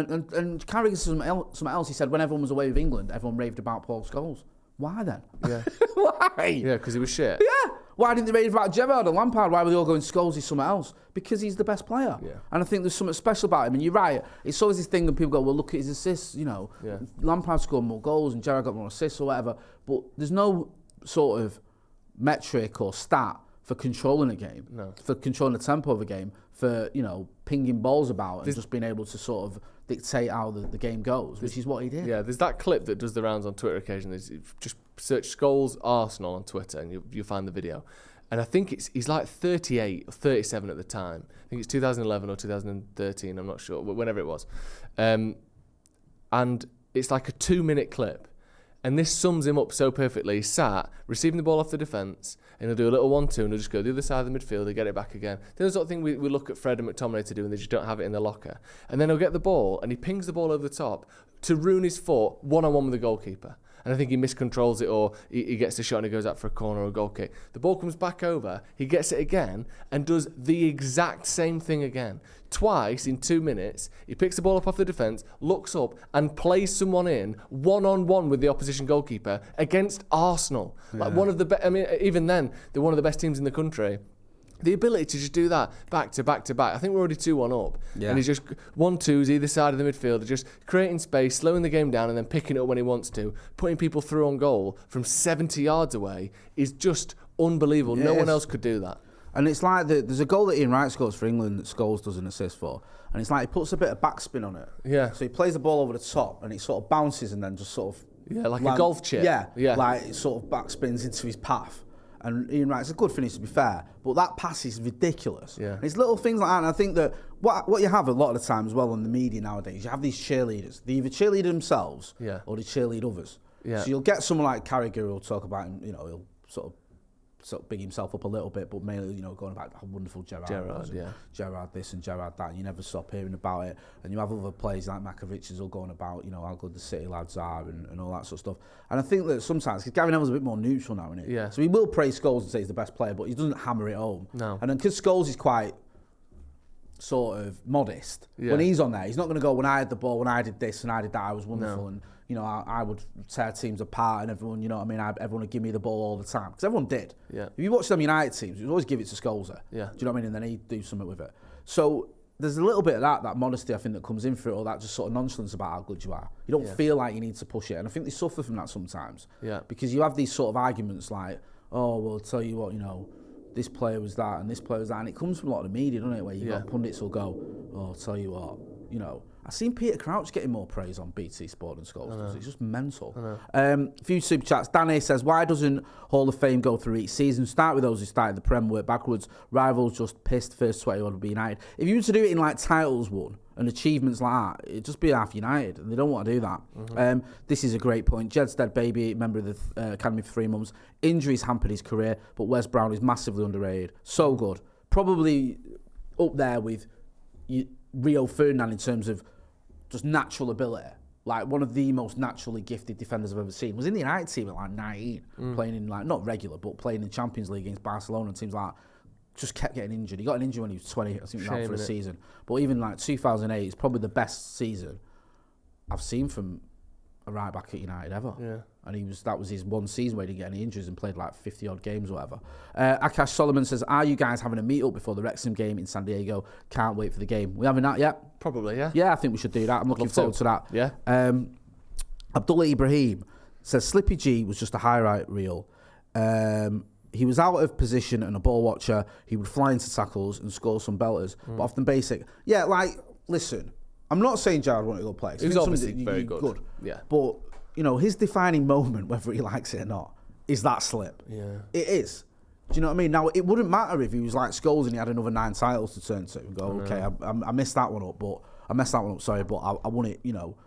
Carragher said something else. He said when everyone was away with England, everyone raved about Paul Scholes. Why then? Yeah. Why? Yeah, because he was shit. Yeah. Why didn't they rave about Gerrard and Lampard? Why were they all going Scholes is something else? Because he's the best player. Yeah. And I think there's something special about him. And you're right. It's always this thing when people go, well, look at his assists. Lampard scored more goals and Gerrard got more assists or whatever. But there's no sort of metric or stat for controlling a game, for controlling the tempo of a game, for pinging balls about and just being able to sort of dictate how the game goes, which is what he did. Yeah, there's that clip that does the rounds on Twitter occasionally. Just search Scholes Arsenal on Twitter and you'll find the video. And I think he's like 38 or 37 at the time. I think it's 2011 or 2013, I'm not sure, whenever it was. And it's like a 2-minute clip. And this sums him up so perfectly. He's sat, receiving the ball off the defence, and he'll do a little 1-2, and he'll just go the other side of the midfield, he'll get it back again. The sort of thing we look at Fred and McTominay to do, and they just don't have it in their locker. And then he'll get the ball, and he pings the ball over the top to ruin his foot one-on-one with the goalkeeper. And I think he miscontrols it, or he gets the shot and he goes out for a corner or a goal kick. The ball comes back over, he gets it again, and does the exact same thing again. Twice in 2 minutes, he picks the ball up off the defence, looks up, and plays someone in one-on-one with the opposition goalkeeper against Arsenal. Yeah. Like one of the best. I mean, even then, they're one of the best teams in the country. The ability to just do that back to back to back. I think we're already 2-1 up. Yeah. And he's just 1-2s either side of the midfield, just creating space, slowing the game down, and then picking it up when he wants to. Putting people through on goal from 70 yards away is just unbelievable. Yes. No one else could do that. And it's like there's a goal that Ian Wright scores for England that Scholes does an assist for. And it's like he puts a bit of backspin on it. Yeah. So he plays the ball over the top and it sort of bounces and then just sort of... Yeah, like a golf chip. Yeah. Like it sort of backspins into his path. And Ian Wright's a good finish, to be fair, but that pass is ridiculous. Yeah. And it's little things like that, and I think that what you have a lot of the time as well in the media nowadays, you have these cheerleaders. They either cheerlead themselves or they cheerlead others. Yeah. So you'll get someone like Carragher who'll talk about him, he'll sort of big himself up a little bit, but mainly, going about how wonderful Gerrard was. Gerrard this and Gerrard that, and you never stop hearing about it. And you have other players like Makovic all going about, how good the City lads are and all that sort of stuff. And I think that sometimes, because Gary Neville's a bit more neutral now, isn't he? Yeah. So he will praise Scholes and say he's the best player, but he doesn't hammer it home. No. And then because Scholes is quite sort of modest, when he's on there, he's not going to go, when I had the ball, when I did this and I did that, I was wonderful. No. And you know, I would tear teams apart and everyone, you know what I mean, everyone would give me the ball all the time. Because everyone did. Yeah. If you watch them United teams, you'd always give it to Scholes. Yeah. Do you know what I mean? And then he'd do something with it. So there's a little bit of that modesty, I think, that comes in through it, or that just sort of nonchalance about how good you are. You don't feel like you need to push it. And I think they suffer from that sometimes. Yeah. Because you have these sort of arguments like, oh, well, I'll tell you what, you know, this player was that and this player was that. And it comes from a lot of the media, doesn't it? Where you got pundits will go, oh, I'll tell you what, you know. I've seen Peter Crouch getting more praise on BT Sport than Scholes. It's just mental. A few super chats. Danny says, why doesn't Hall of Fame go through each season? Start with those who started the Prem, work backwards. Rivals just pissed first 21 would be United. If you were to do it in like titles won and achievements like that, it'd just be half United, and they don't want to do that. This is a great point. Jed's dead baby, member of the Academy for 3 months. Injuries hampered his career, but Wes Brown is massively underrated. So good. Probably up there with Rio Ferdinand in terms of just natural ability. Like one of the most naturally gifted defenders I've ever seen. Was in the United team at like 19, playing in like, not regular, but playing in Champions League against Barcelona and teams like that. Just kept getting injured. He got an injury when he was 20, I think, out for a season. But even like 2008 is probably the best season I've seen from a right back at United ever. Yeah. And that was his one season where he didn't get any injuries and played like 50 odd games or whatever. Akash Solomon says, are you guys having a meet up before the Wrexham game in San Diego? Can't wait for the game. We having that yet? Probably, yeah. Yeah, I think we should do that. I'm looking forward to that. Yeah. Abdullah Ibrahim says, Slippy G was just a highlight reel. He was out of position and a ball watcher. He would fly into tackles and score some belters, but often basic. Yeah, like, listen, I'm not saying Jared wanted to go play. He was obviously very good. Yeah. But, you know, his defining moment, whether he likes it or not, is that slip. Yeah. It is. Do you know what I mean? Now, it wouldn't matter if he was like Scholes and he had another 9 titles to turn to and go, okay, I messed that one up, but I won it, you know,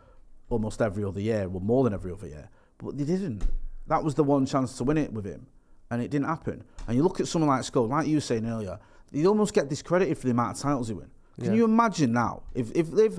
almost every other year, well, more than every other year. But they didn't. That was the one chance to win it with him, and it didn't happen. And you look at someone like Scholes, like you were saying earlier, you almost get discredited for the amount of titles he win. Can you imagine now, if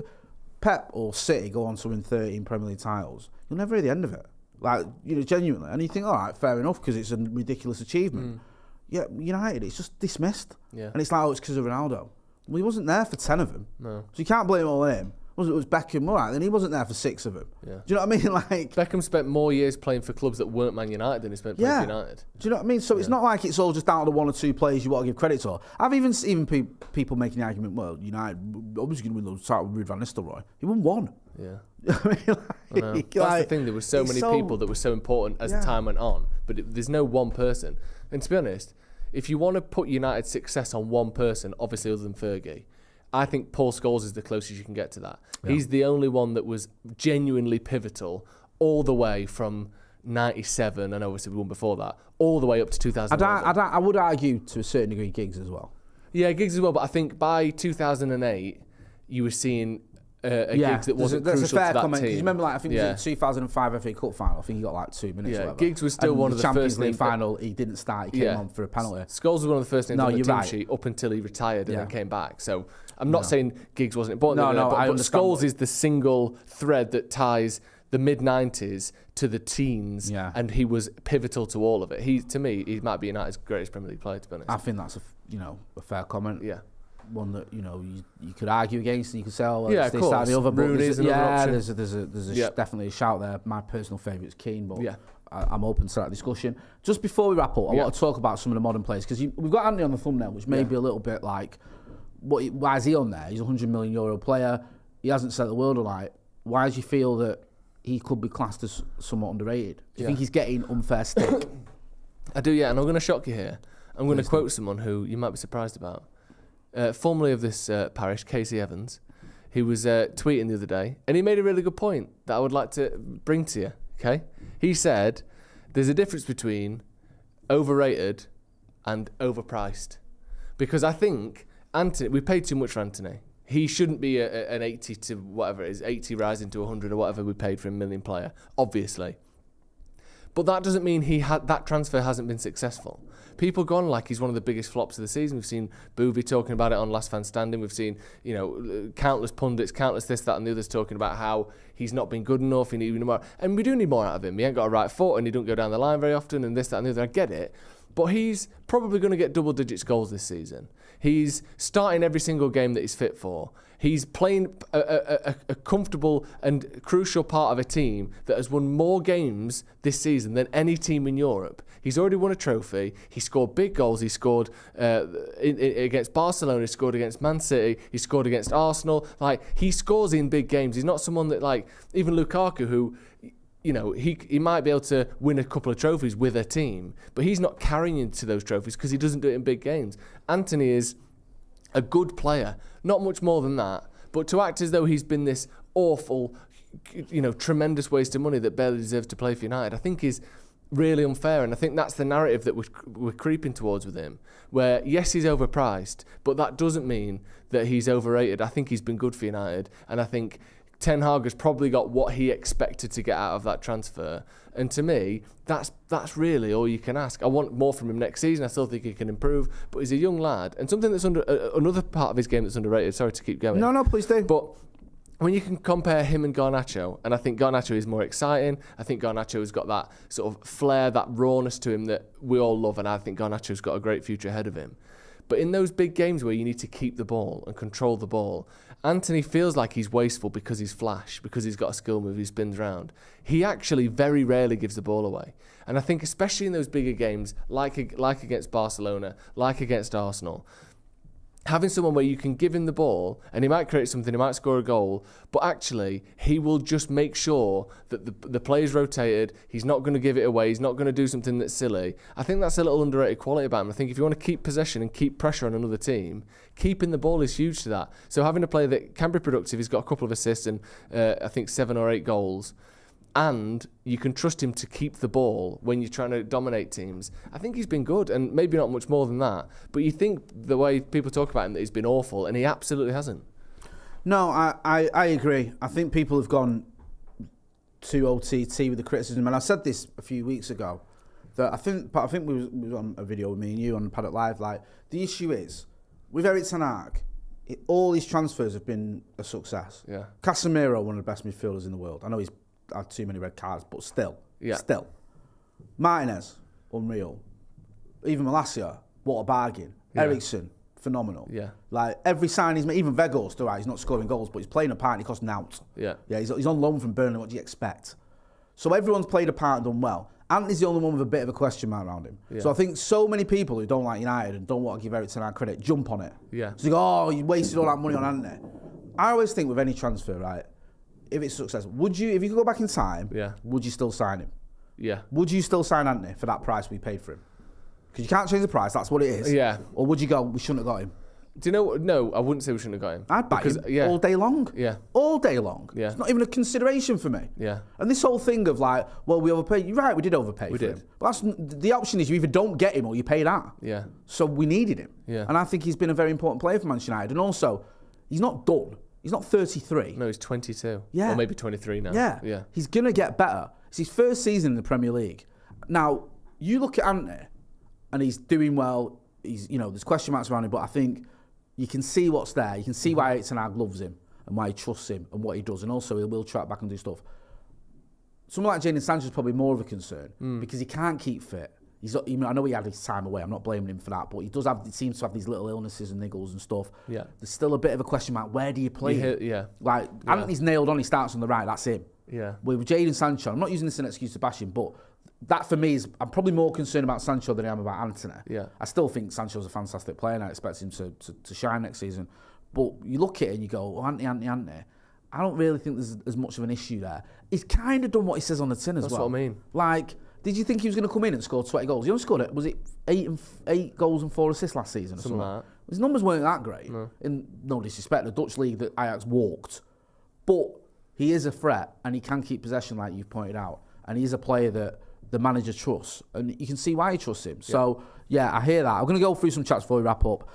Pep or City go on to win 13 Premier League titles, you'll never hear the end of it. Like, you know, genuinely. And you think, all right, fair enough, because it's a ridiculous achievement. Yeah, United, it's just dismissed. Yeah. And it's like, oh, it's because of Ronaldo. Well, he wasn't there for 10 of them. No. So you can't blame it all on him. It was Beckham, all right, then he wasn't there for 6 of them. Yeah. Do you know what I mean? Like, Beckham spent more years playing for clubs that weren't Man United than he spent playing for United. Do you know what I mean? So it's not like it's all just down to the 1 or 2 players you want to give credit to. I've even seen people making the argument, well, United obviously going to win the title with Ruud van Nistelrooy. He won 1. Yeah. I mean, I know. That's the thing. There were so many people that were so important as time went on, but there's no one person. And to be honest, if you want to put United's success on one person, obviously other than Fergie, I think Paul Scholes is the closest you can get to that. Yeah. He's the only one that was genuinely pivotal all the way from 97, and obviously we won before that, all the way up to 2011. I would argue to a certain degree Giggs as well. Yeah, Giggs as well, but I think by 2008, you were seeing Giggs that wasn't crucial to that comment, team. You remember, like, I think it was in 2005 FA Cup final. I think he got like 2 minutes. Yeah, or whatever. Giggs was still one of the Champions first League final. He didn't start. He came on for a penalty. Scholes was one of the first names on the team sheet up until he retired and then came back. So I'm not saying Giggs wasn't important. But Scholes is the single thread that ties the mid-90s to the teens, and he was pivotal to all of it. To me, he might be United's greatest Premier League player, to be honest. I think that's a fair comment. Yeah. One that, you know, you could argue against, and you could say, oh, well, it's this, that, the other. But there's definitely a shout there. My personal favourite is Keane, but I'm open to that discussion. Just before we wrap up, I want to talk about some of the modern players, because we've got Antony on the thumbnail, which may be a little bit like, why is he on there? He's a €100 million player. He hasn't set the world alight. Why do you feel that he could be classed as somewhat underrated? Do you think he's getting unfair stick? I do, and I'm going to shock you here. I'm going to quote someone who you might be surprised about. Formerly of this parish, Casey Evans, he was tweeting the other day, and he made a really good point that I would like to bring to you, okay? He said, there's a difference between overrated and overpriced. Because I think Antony, we paid too much for Antony. He shouldn't be an 80 to whatever it is, 80 rising to 100 or whatever we paid for a $1 million player, obviously. But that doesn't mean that transfer hasn't been successful. People go on like he's one of the biggest flops of the season. We've seen Boovy talking about it on Last Man Standing. We've seen, countless pundits, countless this, that, and the others talking about how he's not been good enough. He needs more, and we do need more out of him. He ain't got a right foot, and he don't go down the line very often, and this, that, and the other. I get it, but he's probably going to get double-digit goals this season. He's starting every single game that he's fit for. He's playing a comfortable and crucial part of a team that has won more games this season than any team in Europe. He's already won a trophy. He scored big goals. He scored against Barcelona. He scored against Man City. He scored against Arsenal. Like, he scores in big games. He's not someone that, like, even Lukaku, who, you know, he might be able to win a couple of trophies with a team, but he's not carrying into those trophies because he doesn't do it in big games. Antony is a good player, not much more than that, but to act as though he's been this awful, you know, tremendous waste of money that barely deserves to play for United, I think is really unfair. And I think that's the narrative that we're creeping towards with him, where yes, he's overpriced, but that doesn't mean that he's overrated. I think he's been good for United, and I think Ten Hag has probably got what he expected to get out of that transfer. And to me, that's really all you can ask. I want more from him next season. I still think he can improve, but he's a young lad. And something that's another part of his game that's underrated. Sorry to keep going. No, please do. But when you can compare him and Garnacho, and I think Garnacho is more exciting. I think Garnacho has got that sort of flair, that rawness to him that we all love, and I think Garnacho's got a great future ahead of him. But in those big games where you need to keep the ball and control the ball, Antony feels like he's wasteful because he's flash, because he's got a skill move, he spins around. He actually very rarely gives the ball away. And I think especially in those bigger games, like against Barcelona, like against Arsenal, having someone where you can give him the ball and he might create something, he might score a goal, but actually he will just make sure that the play's rotated, he's not going to give it away, he's not going to do something that's silly. I think that's a little underrated quality about him. I think if you want to keep possession and keep pressure on another team, keeping the ball is huge to that. So having a player that can be productive, he's got a couple of assists and I think 7 or 8 goals, and you can trust him to keep the ball when you're trying to dominate teams. I think he's been good, and maybe not much more than that. But you think the way people talk about him that he's been awful, and he absolutely hasn't. No, I agree. I think people have gone to OTT with the criticism, and I said this a few weeks ago. That I think we was on a video with me and you on Paddock Live. Like, the issue is with Ten Hag, all his transfers have been a success. Yeah, Casemiro, one of the best midfielders in the world. I know he's had too many red cards, but still. Martinez, unreal. Even Malacia, what a bargain. Yeah. Ericsson, phenomenal. Yeah. Like, every sign he's made, even Weghorst, all right, he's not scoring goals, but he's playing a part and he costs nought. Yeah. Yeah, he's on loan from Burnley, what do you expect? So everyone's played a part and done well. Antony's the only one with a bit of a question mark around him. Yeah. So I think so many people who don't like United and don't want to give Ten Hag credit jump on it. Yeah. So you go, oh, you wasted all that money on Antony. I always think with any transfer, right, if it's successful, if you could go back in time, would you still sign him? Yeah. Would you still sign Antony for that price we paid for him? Because you can't change the price, that's what it is. Yeah. Or would you go, we shouldn't have got him? Do you know what? No, I wouldn't say we shouldn't have got him. I'd back him all day long. Yeah. All day long. Yeah. It's not even a consideration for me. Yeah. And this whole thing of like, well, we overpaid. You're right, we did overpay for him. But the option is you either don't get him or you pay that. Yeah. So we needed him. Yeah. And I think he's been a very important player for Manchester United. And also, he's not done. He's not 33. No, he's 22. Yeah. Or maybe 23 now. Yeah. Yeah. He's going to get better. It's his first season in the Premier League. Now, you look at Antony, and he's doing well. He's, there's question marks around him, but I think you can see what's there. You can see why Ten Hag loves him and why he trusts him and what he does. And also, he will track back and do stuff. Someone like Jadon Sancho is probably more of a concern because he can't keep fit. I know he had his time away. I'm not blaming him for that, but he seems to have these little illnesses and niggles and stuff. Yeah. There's still a bit of a question mark. Where do you play him? Antony's nailed on. He starts on the right. That's him. Yeah. With Jadon Sancho, I'm not using this as an excuse to bash him, but that for me is, I'm probably more concerned about Sancho than I am about Antony. Yeah. I still think Sancho's a fantastic player and I expect him to shine next season. But you look at it and you go, oh, Antony. I don't really think there's as much of an issue there. He's kind of done what he says on the tin as well. That's what I mean. Like, did you think he was going to come in and score 20 goals? He only scored it. Was it 8 goals and 4 assists last season? Or something like that. His numbers weren't that great. No. In no disrespect, the Dutch league that Ajax walked. But he is a threat and he can keep possession like you've pointed out. And he's a player that the manager trusts. And you can see why he trusts him. So, I hear that. I'm going to go through some chats before we wrap up.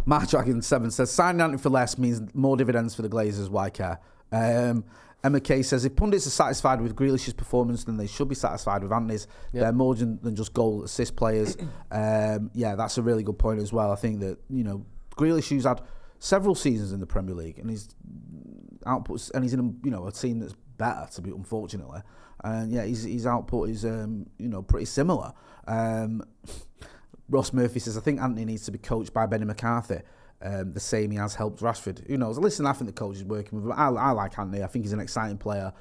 Mark Dragon 7 says, signing Antony for less means more dividends for the Glazers. Why care? Emma Kay says, if pundits are satisfied with Grealish's performance, then they should be satisfied with Antony's. Yep. They're more than just goal assist players. That's a really good point as well. I think that, Grealish, who's had several seasons in the Premier League, and his outputs, and he's in a team that's better, to be unfortunately. And his output is pretty similar. Ross Murphy says, I think Antony needs to be coached by Benny McCarthy. the same he has helped Rashford. Who knows? Listen, I think the coach is working with him. I like Antony. I think he's an exciting player.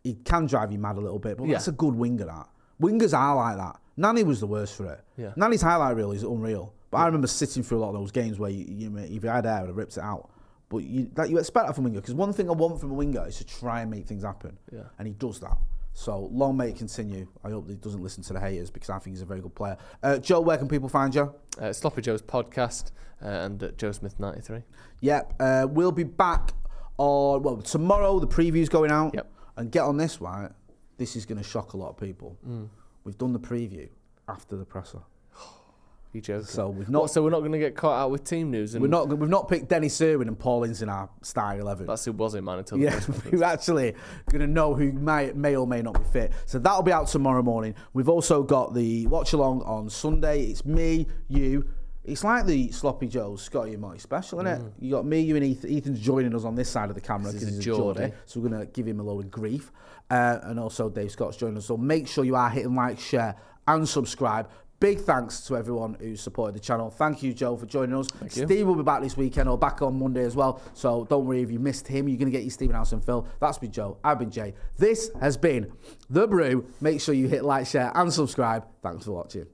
He can drive you mad a little bit, but that's a good winger, that. Wingers are like that. Nani was the worst for it. Yeah. Nani's highlight reel is unreal. But I remember sitting through a lot of those games where if you had air, I would have ripped it out. But you expect that from a winger, because one thing I want from a winger is to try and make things happen. Yeah. And he does that. So long may it continue. I hope he doesn't listen to the haters, because I think he's a very good player. Joe, where can people find you? Sloppy Joe's podcast and at Joe Smith 93. Yep. We'll be back on tomorrow. The preview's going out. Yep. And get on this, right? This is going to shock a lot of people. We've done the preview after the presser. You joking? So we've not. So we're not going to get caught out with team news. And we've not picked Dennis Irwin and Paul Ince in our starting 11. That's who was in man until the press conference. We're actually going to know who may or may not be fit. So that'll be out tomorrow morning. We've also got the watch along on Sunday. It's me, you. It's like the Sloppy Joe's Scotty and Marty special, isn't it? You got me, you, and Ethan. Ethan's joining us on this side of the camera because he's a Geordie. So we're going to give him a load of grief. And also Dave Scott's joining us. So make sure you are hitting like, share, and subscribe. Big thanks to everyone who supported the channel. Thank you, Joe, for joining us. Steve will be back this weekend, or back on Monday as well. So don't worry if you missed him. You're going to get your Stephen House and Phil. That's been Joe. I've been Jay. This has been The Brew. Make sure you hit like, share, and subscribe. Thanks for watching.